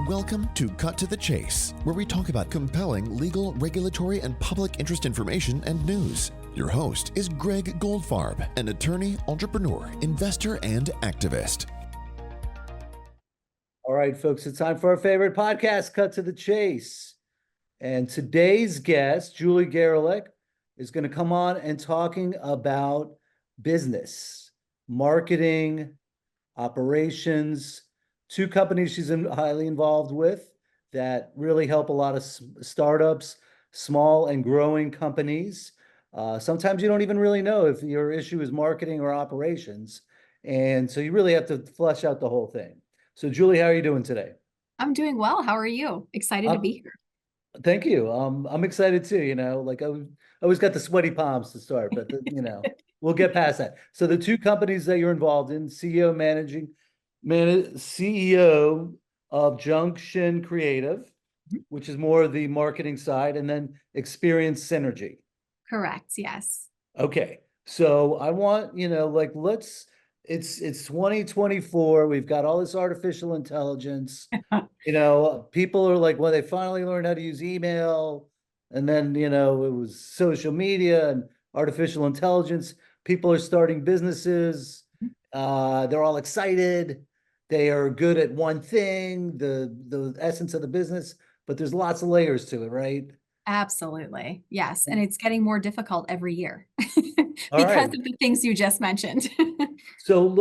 Welcome to Cut to the Chase, where we talk about compelling legal, regulatory, and public interest information and news. Your host is Gregg Goldfarb, an attorney, entrepreneur, investor, and activist. All right, folks, it's time for our favorite podcast, Cut to the Chase. And today's guest, Julie Gareleck, is going to come on and talking about business, marketing, operations, two companies she's highly involved with that really help a lot of startups, small and growing companies. Sometimes you don't even really know if your issue is marketing or operations. And so you really have to flesh out the whole thing. So Julie, how are you doing today? I'm doing well. How are you? Excited to be here. Thank you. I'm excited too. I always got the sweaty palms to start, but we'll get past that. So the two companies that you're involved in, CEO of Junction Creative, which is more of the marketing side, and then Experience Synergy. Correct. Yes. Okay. So I want, it's 2024. We've got all this artificial intelligence. People are like, well, they finally learned how to use email. And then, it was social media and artificial intelligence. People are starting businesses. They're all excited. They are good at one thing, the essence of the business, but there's lots of layers to it, right? Absolutely. Yes. And it's getting more difficult every year All right. because of the things you just mentioned. So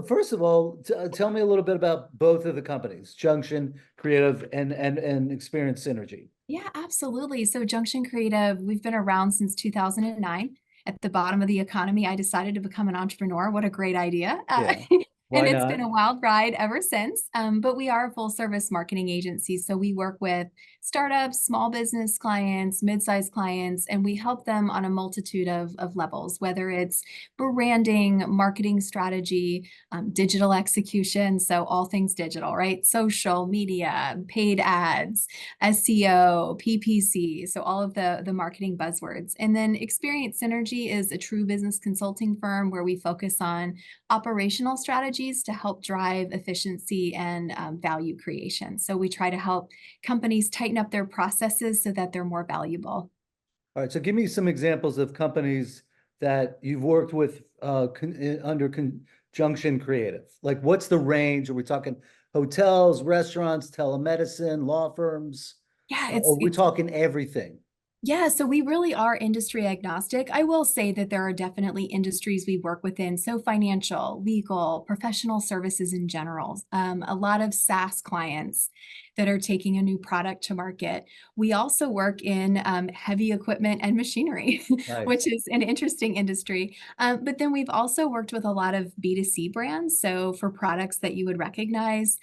first of all, tell me a little bit about both of the companies, Junction Creative and Experience Synergy. Yeah, absolutely. So Junction Creative, we've been around since 2009. At the bottom of the economy, I decided to become an entrepreneur. What a great idea. Yeah. And it's been a wild ride ever since. But we are a full service marketing agency. So we work with startups, small business clients, mid-sized clients, and we help them on a multitude of levels, whether it's branding, marketing strategy, digital execution. So all things digital, right? Social media, paid ads, SEO, PPC. So all of the marketing buzzwords. And then Experience Synergy is a true business consulting firm where we focus on operational strategies to help drive efficiency and value creation. So we try to help companies tighten up their processes so that they're more valuable. All right. So give me some examples of companies that you've worked with under Junction Creative. Like, what's the range? Are we talking hotels, restaurants, telemedicine, law firms? Yeah, we're talking everything. Yeah, so we really are industry agnostic. I will say that there are definitely industries we work within. So financial, legal, professional services in general, a lot of SaaS clients that are taking a new product to market. We also work in heavy equipment and machinery, Nice. which is an interesting industry. But then we've also worked with a lot of B2C brands. So for products that you would recognize,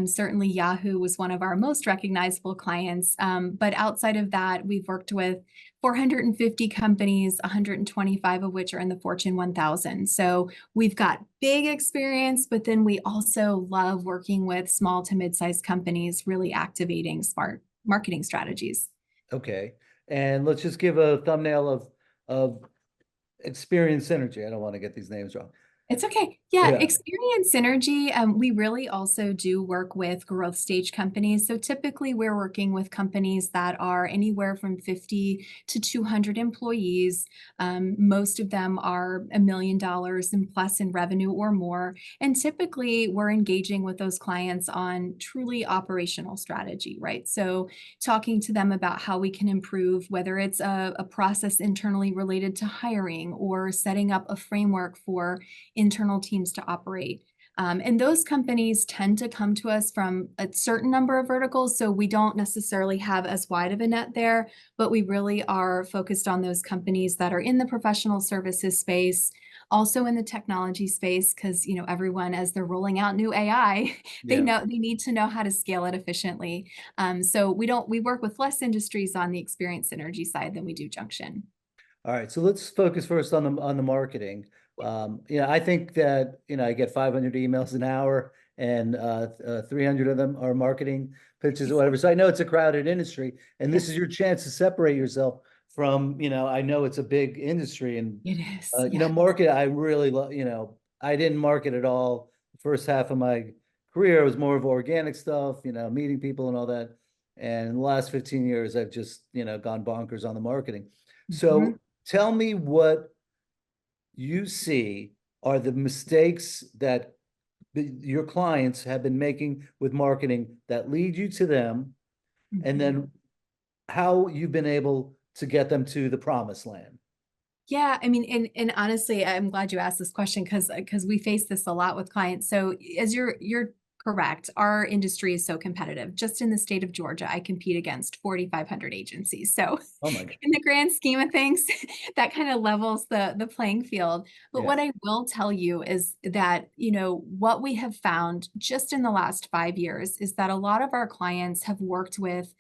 certainly Yahoo was one of our most recognizable clients. But outside of that, we've worked with 450 companies, 125 of which are in the Fortune 1000. So we've got big experience, but then we also love working with small to mid-sized companies, really activating smart marketing strategies. Okay. And let's just give a thumbnail of Experience Synergy. I don't want to get these names wrong. It's okay. Yeah. Experience Synergy. We really also do work with growth stage companies. So typically we're working with companies that are anywhere from 50 to 200 employees. Most of them are $1 million and plus in revenue or more. And typically we're engaging with those clients on truly operational strategy, right? So talking to them about how we can improve, whether it's a process internally related to hiring or setting up a framework for internal teams to operate. And those companies tend to come to us from a certain number of verticals. So we don't necessarily have as wide of a net there, but we really are focused on those companies that are in the professional services space, also in the technology space, because everyone, as they're rolling out new AI, they need to know how to scale it efficiently. So we work with less industries on the Experience Synergy side than we do Junction. All right, so let's focus first on the marketing. I think that I get 500 emails an hour, and 300 of them are marketing pitches or whatever. So I know it's a crowded industry, and this is your chance to separate yourself from. I know it's a big industry, and it is. market. I really love. I didn't market at all the first half of my career, it was more of organic stuff, meeting people and all that. And in the last 15 years, I've just, gone bonkers on the marketing. So tell me what you see are the mistakes that your clients have been making with marketing that lead you to them, and then how you've been able to get them to the promised land. Yeah, I mean, and honestly, I'm glad you asked this question because we face this a lot with clients. So as you're correct, our industry is so competitive. Just in the state of Georgia, I compete against 4,500 agencies. So Oh my God. in the grand scheme of things, that kind of levels the playing field. But Yeah. what I will tell you is that, what we have found just in the last 5 years is that a lot of our clients have worked with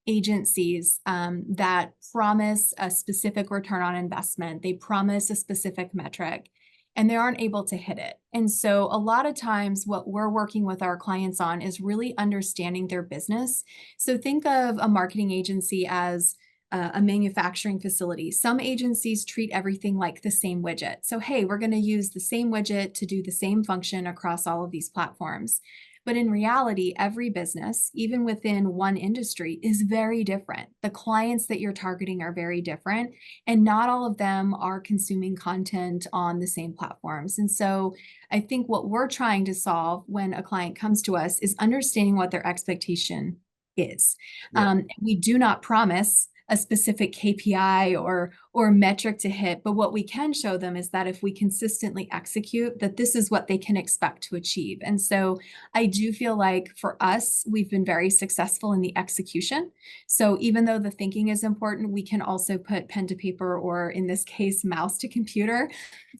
agencies that promise a specific return on investment. They promise a specific metric and they aren't able to hit it. And so a lot of times what we're working with our clients on is really understanding their business. So think of a marketing agency as a manufacturing facility. Some agencies treat everything like the same widget. So, hey, we're going to use the same widget to do the same function across all of these platforms. But in reality, every business, even within one industry, is very different. The clients that you're targeting are very different, and not all of them are consuming content on the same platforms. And so I think what we're trying to solve when a client comes to us is understanding what their expectation is. Yeah. We do not promise a specific KPI or metric to hit, but what we can show them is that if we consistently execute, that this is what they can expect to achieve. And so I do feel like for us, we've been very successful in the execution. So even though the thinking is important, we can also put pen to paper, or in this case, mouse to computer,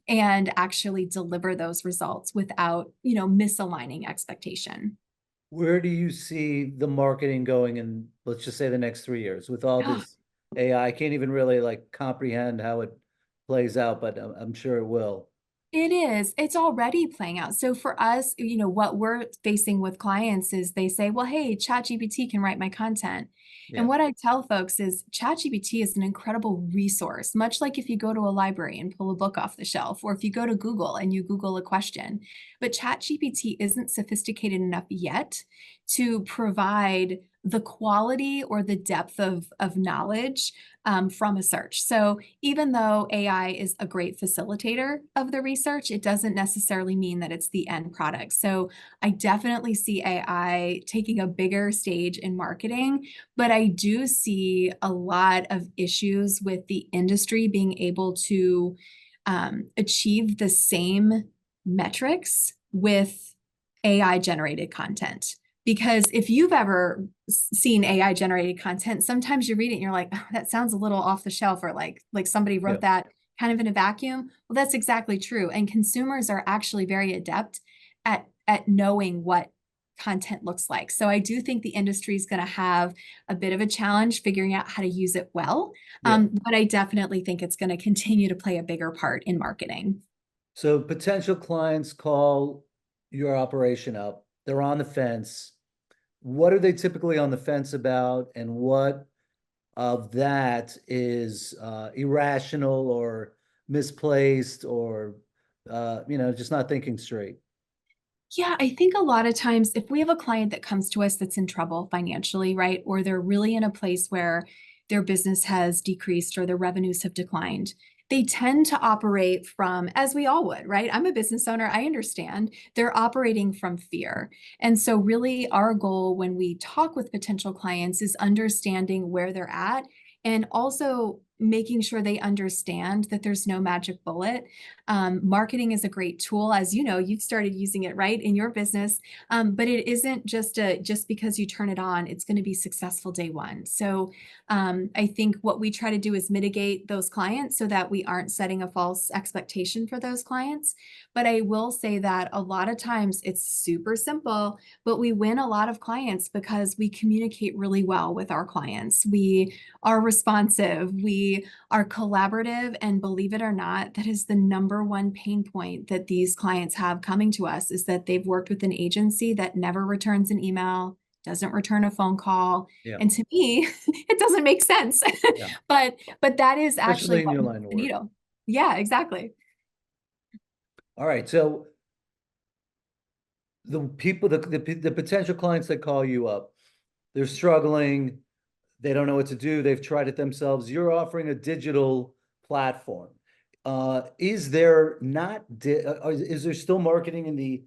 and actually deliver those results without, misaligning expectation. Where do you see the marketing going in, let's just say, the next 3 years with all this AI? I can't even really comprehend how it plays out, but I'm sure it will. It is. It's already playing out. So for us, what we're facing with clients is they say, well, hey, ChatGPT can write my content. Yeah. And what I tell folks is ChatGPT is an incredible resource, much like if you go to a library and pull a book off the shelf, or if you go to Google and you Google a question. But ChatGPT isn't sophisticated enough yet to provide the quality or the depth of knowledge from a search. So even though AI is a great facilitator of the research, it doesn't necessarily mean that it's the end product. So I definitely see AI taking a bigger stage in marketing, but I do see a lot of issues with the industry being able to achieve the same metrics with AI generated content. Because if you've ever seen AI generated content, sometimes you read it and you're like, oh, that sounds a little off the shelf, or like somebody wrote that kind of in a vacuum. Well, that's exactly true. And consumers are actually very adept at knowing what content looks like. So I do think the industry is going to have a bit of a challenge figuring out how to use it well. But I definitely think it's going to continue to play a bigger part in marketing. So potential clients call your operation up. They're on the fence. What are they typically on the fence about, and what of that is irrational or misplaced, or just not thinking straight? Yeah, I think a lot of times if we have a client that comes to us that's in trouble financially, right, or they're really in a place where their business has decreased or their revenues have declined, they tend to operate from, as we all would, right? I'm a business owner, I understand. They're operating from fear. And so really our goal when we talk with potential clients is understanding where they're at, and also making sure they understand that there's no magic bullet. Marketing is a great tool. As you know, you've started using it, right, in your business. But it isn't just because you turn it on, it's going to be successful day one. So I think what we try to do is mitigate those clients so that we aren't setting a false expectation for those clients. But I will say that a lot of times it's super simple, but we win a lot of clients because we communicate really well with our clients. We are responsive, we are collaborative, and believe it or not, that is the number one pain point that these clients have coming to us, is that they've worked with an agency that never returns an email, doesn't return a phone call. And to me, it doesn't make sense. But that is actually Especially in your line of the work. needle. Yeah, exactly. All right. So the people, the potential clients that call you up, they're struggling, they don't know what to do, they've tried it themselves. You're offering a digital platform. Is there not, is there still marketing in the,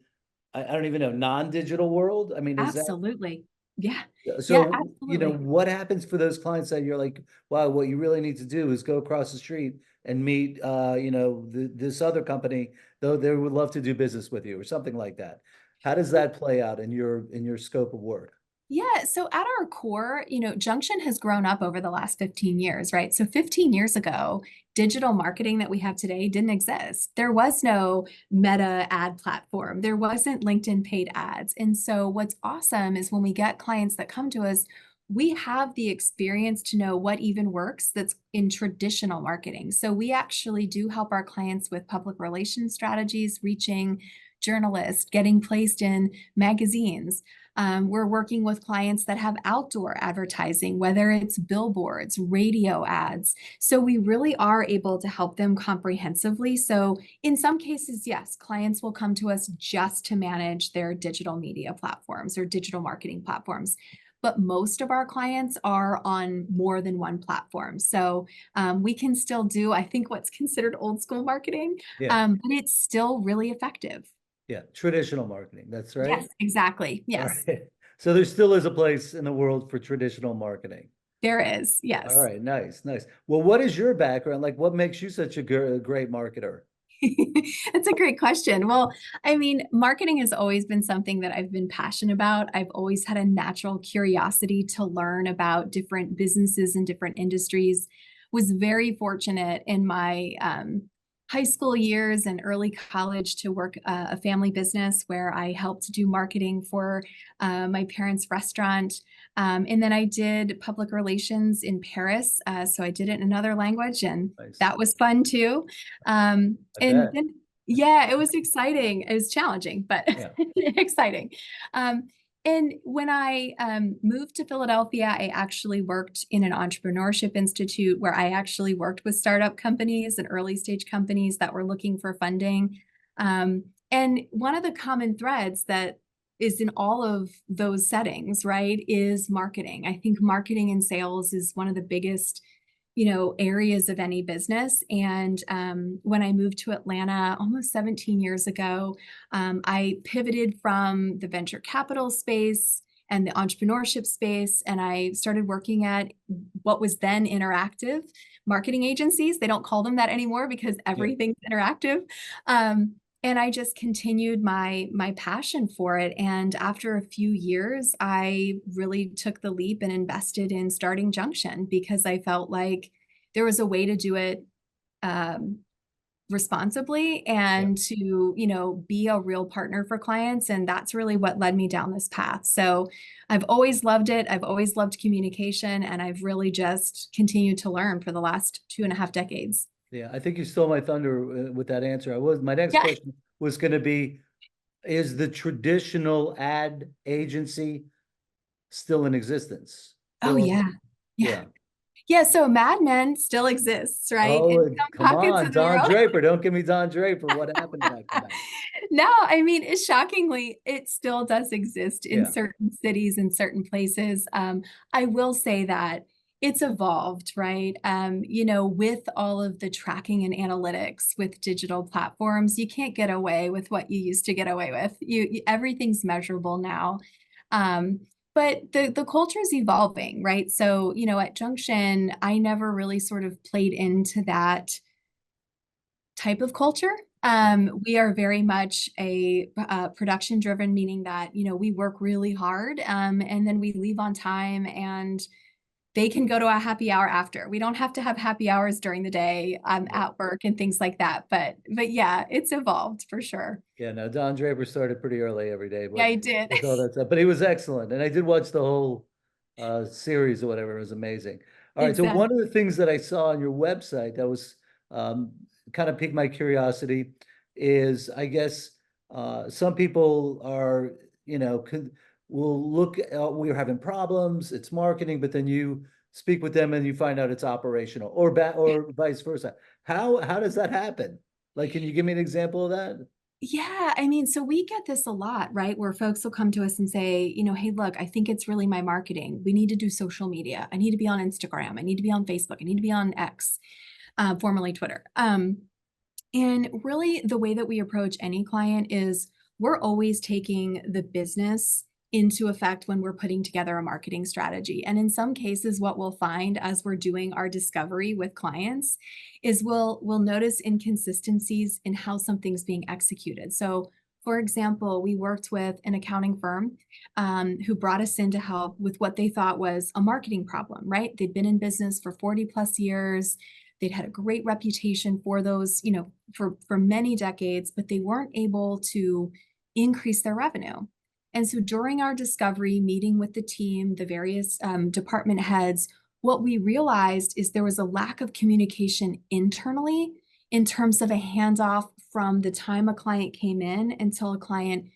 I don't even know, non-digital world? I mean, is that, Absolutely. Yeah. Yeah, so, absolutely. what happens for those clients that you're like, wow, what you really need to do is go across the street and meet, this other company, though they would love to do business with you or something like that. How does that play out in your scope of work? Yeah, so at our core, Junction has grown up over the last 15 years, right? So 15 years ago, digital marketing that we have today didn't exist. There was no Meta ad platform. There wasn't LinkedIn paid ads. And so what's awesome is when we get clients that come to us, we have the experience to know what even works that's in traditional marketing. So we actually do help our clients with public relations strategies, reaching journalists, getting placed in magazines. We're working with clients that have outdoor advertising, whether it's billboards, radio ads. So we really are able to help them comprehensively. So in some cases, yes, clients will come to us just to manage their digital media platforms or digital marketing platforms. But most of our clients are on more than one platform. So we can still do, I think, what's considered old school marketing, Yeah, but it's still really effective. yeah, traditional marketing, that's right. Yes, exactly. All Yes, right. So there still is a place in the world for traditional marketing. there is. All Yes. right, nice, nice. Well, what is your background? Like, what makes you such a great marketer? That's a great question. Well, I mean, marketing has always been something that I've been passionate about. I've always had a natural curiosity to learn about different businesses and different industries. Was very fortunate in my high school years and early college to work a family business where I helped do marketing for my parents' restaurant. And then I did public relations in Paris. So I did it in another language, and Nice. that was fun too. I And bet. then, yeah, it was exciting. It was challenging, but Yeah. exciting. Um, and when I moved to Philadelphia, I actually worked in an entrepreneurship institute where I actually worked with startup companies and early stage companies that were looking for funding. And one of the common threads that is in all of those settings, right, is marketing. I think marketing and sales is one of the biggest areas of any business. And when I moved to Atlanta almost 17 years ago, I pivoted from the venture capital space and the entrepreneurship space, and I started working at what was then interactive marketing agencies. They don't call them that anymore because Yeah. everything's interactive. Um, and I just continued my passion for it. And after a few years, I really took the leap and invested in starting Junction because I felt like there was a way to do it um, responsibly Yeah. and to, be a real partner for clients. And that's really what led me down this path. So I've always loved it. I've always loved communication, and I've really just continued to learn for the last 2.5 decades. Yeah. I think you stole my thunder with that answer. My next Yeah. question was going to be, is the traditional ad agency still in existence? Oh, Still, yeah. Yeah. yeah. Yeah. So Mad Men still exists, right? In Oh, some come pockets on, of the Don world. Draper. Don't give me Don Draper. What happened to that guy? No, I mean, shockingly, it still does exist in Yeah. certain cities and certain places. I will say that it's evolved, right? With all of the tracking and analytics with digital platforms, you can't get away with what you used to get away with. Everything's measurable now. Um, but the culture is evolving, right? So, at Junction, I never really sort of played into that type of culture. We are very much a production driven, meaning that, we work really hard and then we leave on time and they can go to a happy hour after. We don't have to have happy hours during the day Yeah. at work and things like that. But yeah, it's evolved for sure. Yeah, no, Don Draper started pretty early every day Yeah, I did. with all that stuff, but he was excellent. And I did watch the whole series or whatever. It was amazing. All right. So Exactly. one of the things that I saw on your website that was um, kind of piqued my curiosity is, I guess, some people are, will look at, we're having problems, it's marketing, but then you speak with them and you find out it's operational, or vice versa. How does that happen? Like, can you give me an example of that? Yeah, I mean, so we get this a lot, right? Where folks will come to us and say, hey, look, I think it's really my marketing. We need to do social media. I need to be on Instagram. I need to be on Facebook. I need to be on X, formerly Twitter. And really, the way that we approach any client is we're always taking the business into effect when we're putting together a marketing strategy. And in some cases, what we'll find as we're doing our discovery with clients is we'll notice inconsistencies in how something's being executed. So, for example, we worked with an accounting firm who brought us in to help with what they thought was a marketing problem, right? They'd been in business for 40 plus years. They'd had a great reputation for those, for many decades, but they weren't able to increase their revenue. And so during our discovery, meeting with the team, the various department heads, what we realized is there was a lack of communication internally in terms of a handoff from the time a client came in until a client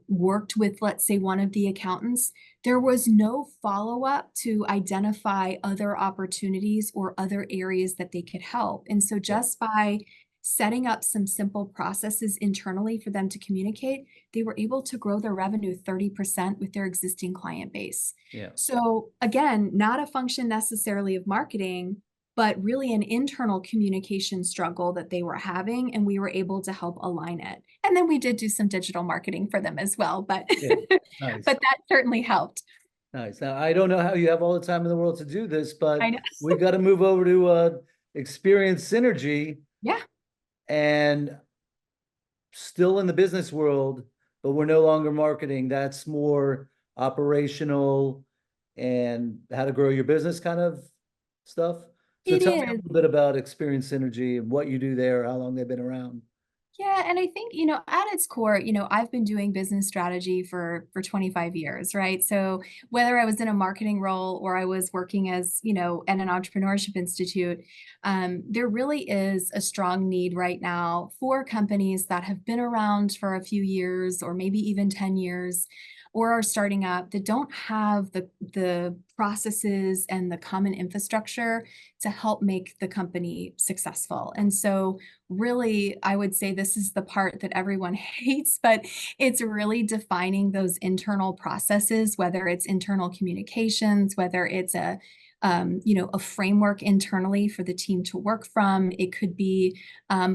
worked with, let's say, one of the accountants. There was no follow-up to identify other opportunities or other areas that they could help. And so just by setting up some simple processes internally for them to communicate, they were able to grow their revenue 30% with their existing client base. Yeah. So again, not a function necessarily of marketing, but really an internal communication struggle that they were having, and we were able to help align it. And then we did do some digital marketing for them as well, but Yeah. Nice. but that certainly helped. Nice. Now, I don't know how you have all the time in the world to do this, but I know. we got to move over to experience synergy. Yeah. And still in the business world, but we're no longer marketing. That's more operational and how to grow your business kind of stuff. So It tell me a is. little bit about Experience Synergy and what you do there, how long they've been around. Yeah, and I think, at its core, I've been doing business strategy for 25 years, right? So whether I was in a marketing role or I was working as, at an entrepreneurship institute, there really is a strong need right now for companies that have been around for a few years or maybe even 10 years or are starting up that don't have the processes and the common infrastructure to help make the company successful. And so really, I would say this is the part that everyone hates, but it's really defining those internal processes, whether it's internal communications, whether it's a framework internally for the team to work from. It could be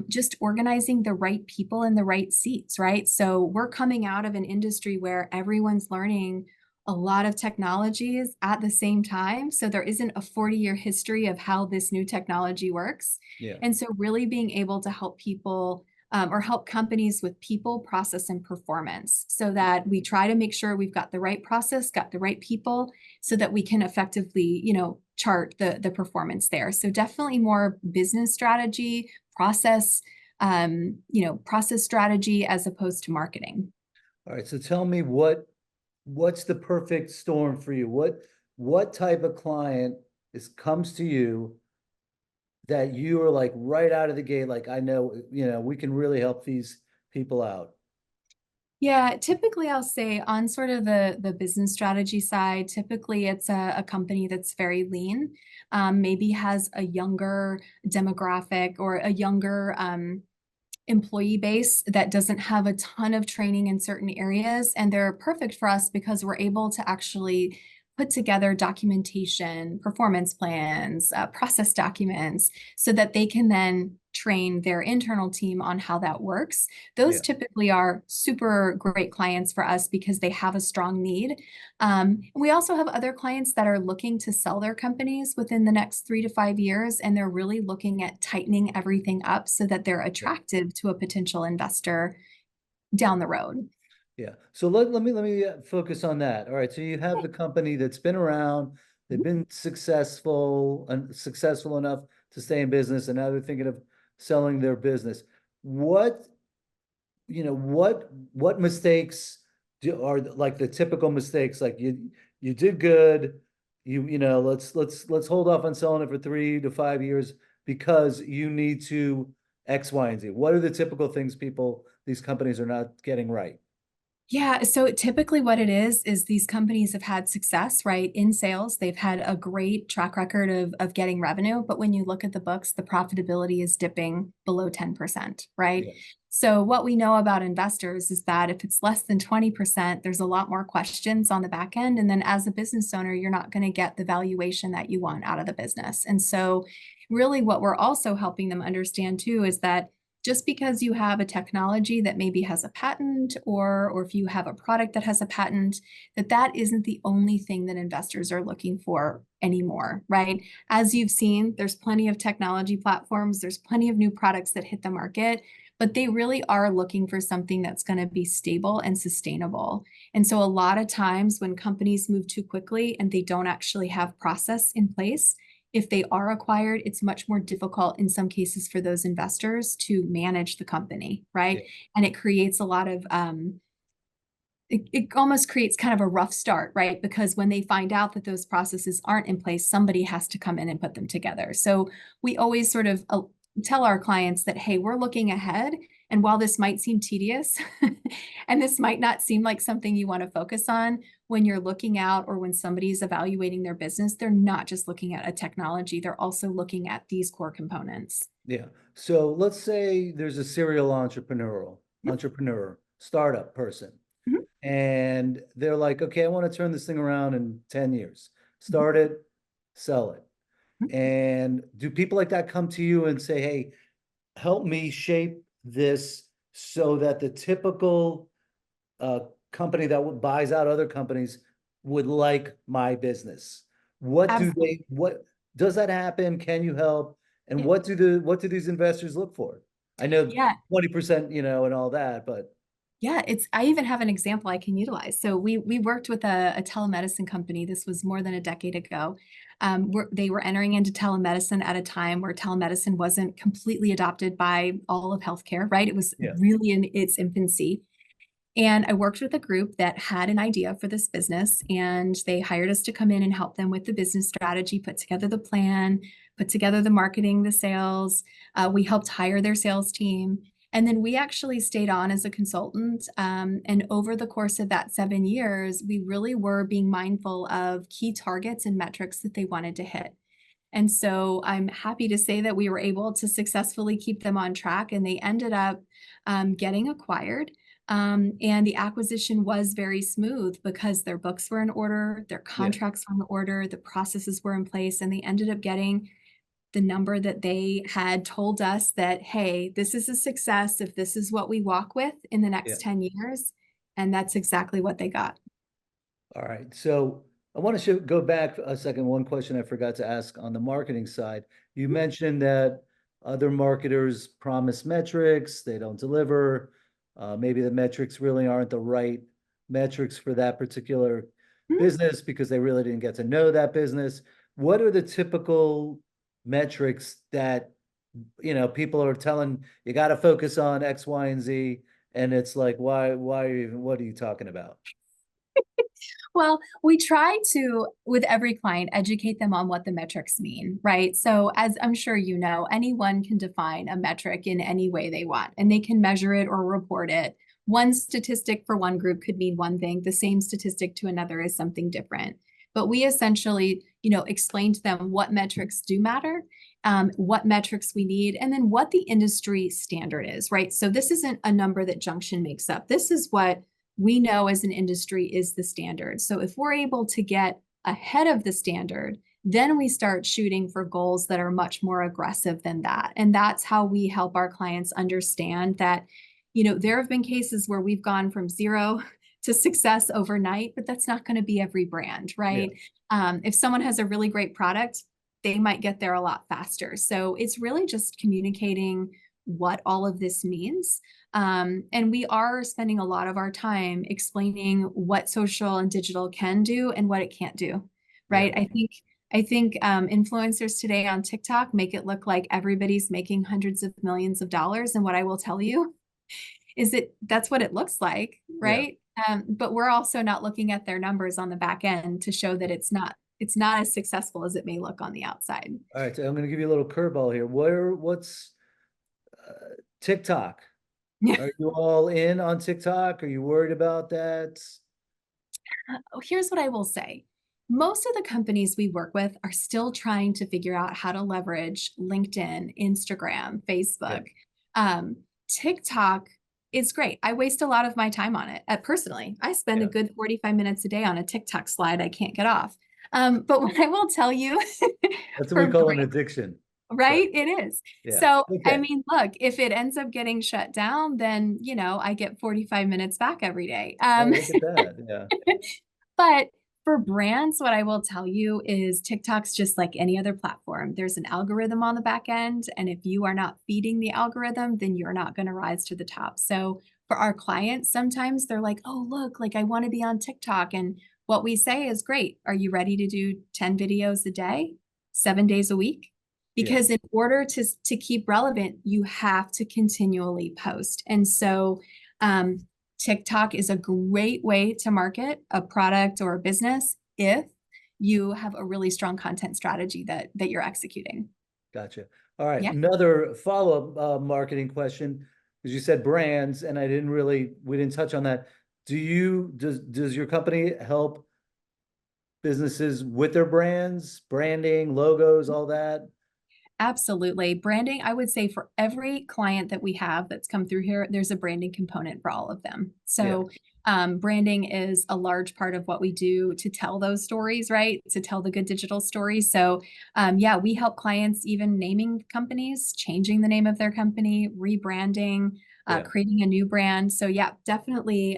just organizing the right people in the right seats, right? So we're coming out of an industry where everyone's learning a lot of technologies at the same time. So there isn't a 40-year history of how this new technology works. Yeah. And so really being able to help people or help companies with people, process, and performance so that we try to make sure we've got the right process, got the right people, so that we can effectively, chart the performance there. So definitely more business strategy, process, process strategy as opposed to marketing. All right. So tell me what's the perfect storm for you? What type of client comes to you that you are like right out of the gate, like, I know, we can really help these people out? Yeah, typically I'll say on sort of the business strategy side, typically it's a company that's very lean, maybe has a younger demographic or a younger employee base that doesn't have a ton of training in certain areas. And they're perfect for us because we're able to actually put together documentation, performance plans, process documents, so that they can then train their internal team on how that works. Those Yeah. typically are super great clients for us because they have a strong need. We also have other clients that are looking to sell their companies within the next 3 to 5 years, and they're really looking at tightening everything up so that they're attractive to a potential investor down the road. Yeah. So let me focus on that. All right. So you have the company that's been around, they've been successful enough to stay in business, and now they're thinking of selling their business. What mistakes are like the typical mistakes? Like you did good, let's hold off on selling it for 3 to 5 years because you need to X, Y, and Z. What are the typical things these companies are not getting right? Yeah, so typically what it is these companies have had success, right, in sales. They've had a great track record of getting revenue, but when you look at the books, the profitability is dipping below 10%, right? Yeah, So what we know about investors is that if it's less than 20%, there's a lot more questions on the back end. And then as a business owner, you're not going to get the valuation that you want out of the business. And so really what we're also helping them understand too is that just because you have a technology that maybe has a patent or if you have a product that has a patent, that isn't the only thing that investors are looking for anymore, right? As you've seen, there's plenty of technology platforms, there's plenty of new products that hit the market, but they really are looking for something that's going to be stable and sustainable. And so a lot of times when companies move too quickly and they don't actually have process in place, if they are acquired, it's much more difficult in some cases for those investors to manage the company, right? yeah, And it creates a lot of it almost creates kind of a rough start, right? Because when they find out that those processes aren't in place, somebody has to come in and put them together. So we always sort of tell our clients that, hey, we're looking ahead. And while this might seem tedious and this might not seem like something you want to focus on, when you're looking out or when somebody's evaluating their business, they're not just looking at a technology, they're also looking at these core components. yeah. So let's say there's a serial entrepreneur, startup person, Mhm. and they're like, okay, I want to turn this thing around in 10 years. Mhm. Start it, sell it. Mhm. And do people like that come to you and say, hey, help me shape this so that the typical uh, company that buys out other companies would like my business? Absolutely. What does that happen? Can you help? And Yeah. what do these investors look for? I know Yeah. 20%, and all that, but Yeah, I even have an example I can utilize. So we worked with a telemedicine company. This was more than a decade ago. They were entering into telemedicine at a time where telemedicine wasn't completely adopted by all of healthcare, right? It was yeah, really in its infancy. And I worked with a group that had an idea for this business, and they hired us to come in and help them with the business strategy, put together the plan, put together the marketing, the sales. We helped hire their sales team. And then we actually stayed on as a consultant. And over the course of that 7 years, we really were being mindful of key targets and metrics that they wanted to hit. And so I'm happy to say that we were able to successfully keep them on track, and they ended up getting acquired. And the acquisition was very smooth because their books were in order, their yeah, contracts were in order, the processes were in place, and they ended up getting the number that they had told us that, hey, this is a success if this is what we walk with in the yeah. next 10 years. And that's exactly what they got. All right. So I want to go back a second. One question I forgot to ask on the marketing side. You mentioned that other marketers promise metrics, they don't deliver. Maybe the metrics really aren't the right metrics for that particular Mhm. business because they really didn't get to know that business. What are the typical metrics that people are telling you got to focus on X, Y, and Z, and it's like, why even? What are you talking about? Well, we try to, with every client, educate them on what the metrics mean, right? So, as I'm sure you know, anyone can define a metric in any way they want, and they can measure it or report it. One statistic for one group could mean one thing, the same statistic to another is something different. But we essentially, explain to them what metrics do matter, what metrics we need, and then what the industry standard is, right? So, this isn't a number that Junction makes up. This is what we know as an industry is the standard. So if we're able to get ahead of the standard, then we start shooting for goals that are much more aggressive than that. And that's how we help our clients understand that, there have been cases where we've gone from zero to success overnight, but that's not going to be every brand, Yeah, right? If someone has a really great product, they might get there a lot faster. So it's really just communicating what all of this means, and we are spending a lot of our time explaining what social and digital can do and what it can't do, yeah. right? I think influencers today on TikTok make it look like everybody's making hundreds of millions of dollars. And what I will tell you is that that's what it looks like, Yeah. right? But we're also not looking at their numbers on the back end to show that it's not as successful as it may look on the outside. All right, so I'm gonna give you a little curveball here. What's TikTok? Are you all in on TikTok? Are you worried about that? Here's what I will say. Most of the companies we work with are still trying to figure out how to leverage LinkedIn, Instagram, Yeah, Facebook. TikTok is great. I waste a lot of my time on it. Personally, I spend a yeah. good 45 minutes a day on a TikTok slide I can't get off. But what I will tell you That's what we for call an addiction. But right? It is. yeah, So, I okay. mean, look, if it ends up getting shut down, then, I get 45 minutes back every day. Oh, look at that. Yeah, But for brands, what I will tell you is TikTok's just like any other platform. There's an algorithm on the back end, and if you are not feeding the algorithm, then you're not going to rise to the top. So for our clients, sometimes they're like, "Oh, look, like I want to be on TikTok." And what we say is, "Great. Are you ready to do 10 videos a day, 7 days a week?" yeah. Because in order to keep relevant, you have to continually post. And so um, TikTok is a great way to market a product or a business if you have a really strong content strategy that you're executing. Gotcha. All right. Yeah. Another follow-up marketing question, because you said brands, and we didn't touch on that. Does your company help businesses with their brands, branding, logos, all that? Absolutely. Branding, I would say for every client that we have that's come through here, there's a branding component for all of them. Yeah, So, branding is a large part of what we do to tell those stories, right? To tell the good digital stories. So, yeah, we help clients even naming companies, changing the name of their company, rebranding, yeah. creating a new brand. So, yeah, definitely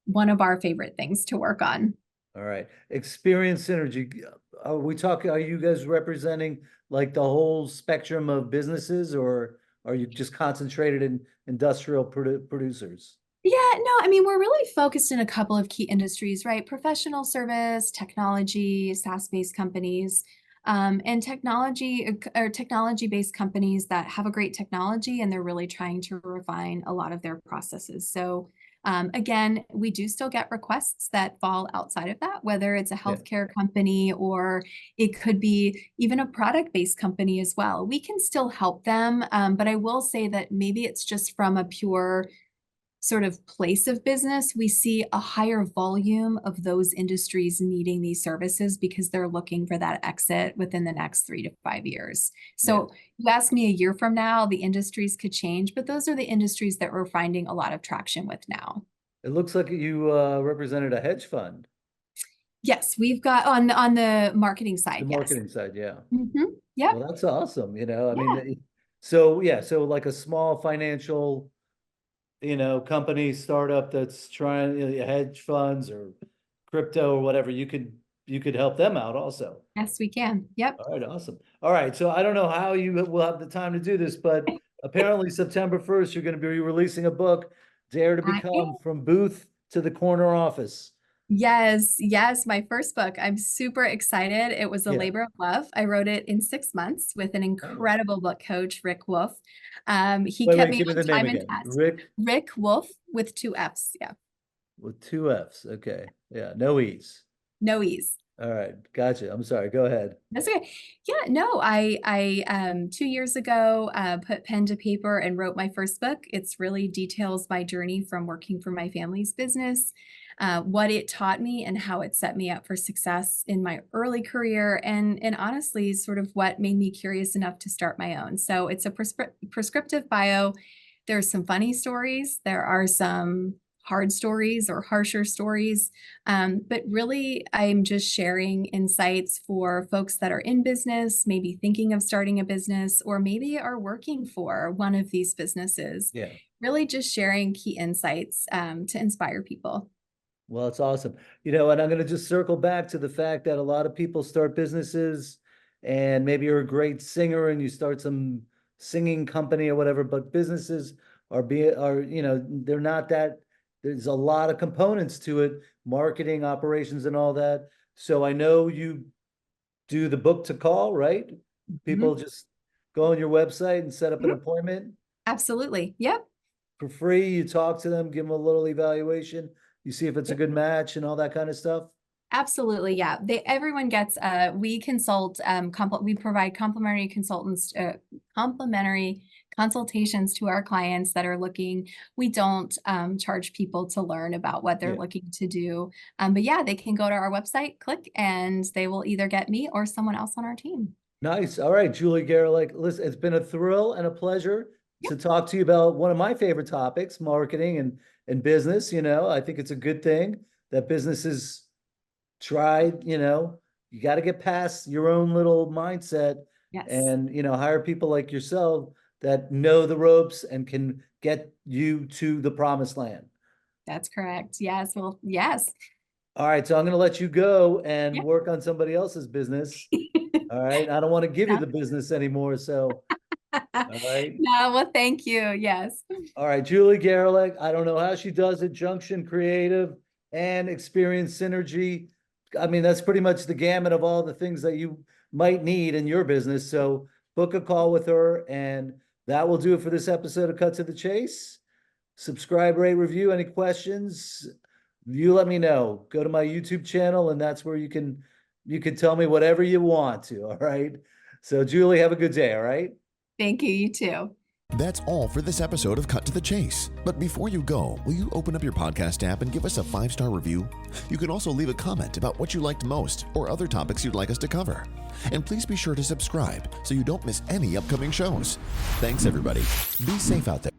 one of our favorite things to work on. All right. Experience synergy. Are you guys representing like the whole spectrum of businesses, or are you just concentrated in industrial producers? Yeah, no, I mean, we're really focused in a couple of key industries, right? Professional service, technology, SaaS-based companies, and technology-based companies that have a great technology and they're really trying to refine a lot of their processes. So, again, we do still get requests that fall outside of that, whether it's a Yeah. healthcare company or it could be even a product-based company as well. We can still help them, but I will say that maybe it's just from a pure sort of place of business, we see a higher volume of those industries needing these services because they're looking for that exit within the next 3 to 5 years. Yeah. So you ask me a year from now, the industries could change, but those are the industries that we're finding a lot of traction with now. It looks like you represented a hedge fund, Yes, we've got on the marketing the side, yes. marketing side. Yeah. Yep. Well, that's awesome. I mean, Yeah. so yeah, so like a small financial, company startup that's trying, hedge funds or crypto or whatever, you could help them out also. Yes, we can. Yep. All right, awesome. All right, so I don't know how you will have the time to do this, but apparently September 1st, you're going to be releasing a book, Dare to I Become From Booth to the Corner Office. Yes, yes, my first book. I'm super excited. It was a Yeah. labor of love. I wrote it in 6 months with an Oh. incredible book coach, Rick Wolf. He Wait, kept wait, me give me on the name time and again. task. Rick Rick Wolf with 2 Fs. Yeah, with two F's. Okay. Yeah, no E's. no E's. All right, gotcha. I'm sorry. Go ahead. That's okay. Yeah, no, I 2 years ago put pen to paper and wrote my first book. It's really details my journey from working for my family's business, what it taught me and how it set me up for success in my early career, and honestly, sort of what made me curious enough to start my own. So it's a prescriptive bio. There's some funny stories. There are some hard stories or harsher stories. But really, I'm just sharing insights for folks that are in business, maybe thinking of starting a business, or maybe are working for one of these businesses. Yeah. Really just sharing key insights to inspire people. Well, it's awesome. And I'm going to just circle back to the fact that a lot of people start businesses and maybe you're a great singer and you start some singing company or whatever, but businesses they're not that, there's a lot of components to it, marketing, operations and all that. So I know you do the book to call, right? People Mhm, just go on your website and set up an mhm. appointment Absolutely. Yep. for free. You talk to them, give them a little evaluation. You see if it's a good match and all that kind of stuff. Absolutely, yeah. Everyone gets we consult we provide complimentary consultations to our clients that are looking. We don't charge people to learn about what they're Yeah. looking to do. But yeah, they can go to our website, click, and they will either get me or someone else on our team. Nice. All right, Julie Gareleck. Listen, it's been a thrill and a pleasure to talk to you about one of my favorite topics, marketing and business. I think it's a good thing that businesses try, you got to get past your own little mindset Yes. and, hire people like yourself that know the ropes and can get you to the promised land. That's correct. Yes. Well, yes. All right, so I'm going to let you go and Yeah. work on somebody else's business. All right, I don't want to give you the business anymore, so, all right. No, well, thank you. Yes. All right, Julie Gareleck, I don't know how she does it, Junction Creative and Experience Synergy. I mean, that's pretty much the gamut of all the things that you might need in your business. So book a call with her, and that will do it for this episode of Cut to the Chase. Subscribe, rate, review. Any questions, you let me know. Go to my YouTube channel, and that's where you can tell me whatever you want to. All right. So Julie, have a good day. All right. Thank you. You too. That's all for this episode of Cut to the Chase. But before you go, will you open up your podcast app and give us a 5-star review? You can also leave a comment about what you liked most or other topics you'd like us to cover. And please be sure to subscribe so you don't miss any upcoming shows. Thanks, everybody. Be safe out there.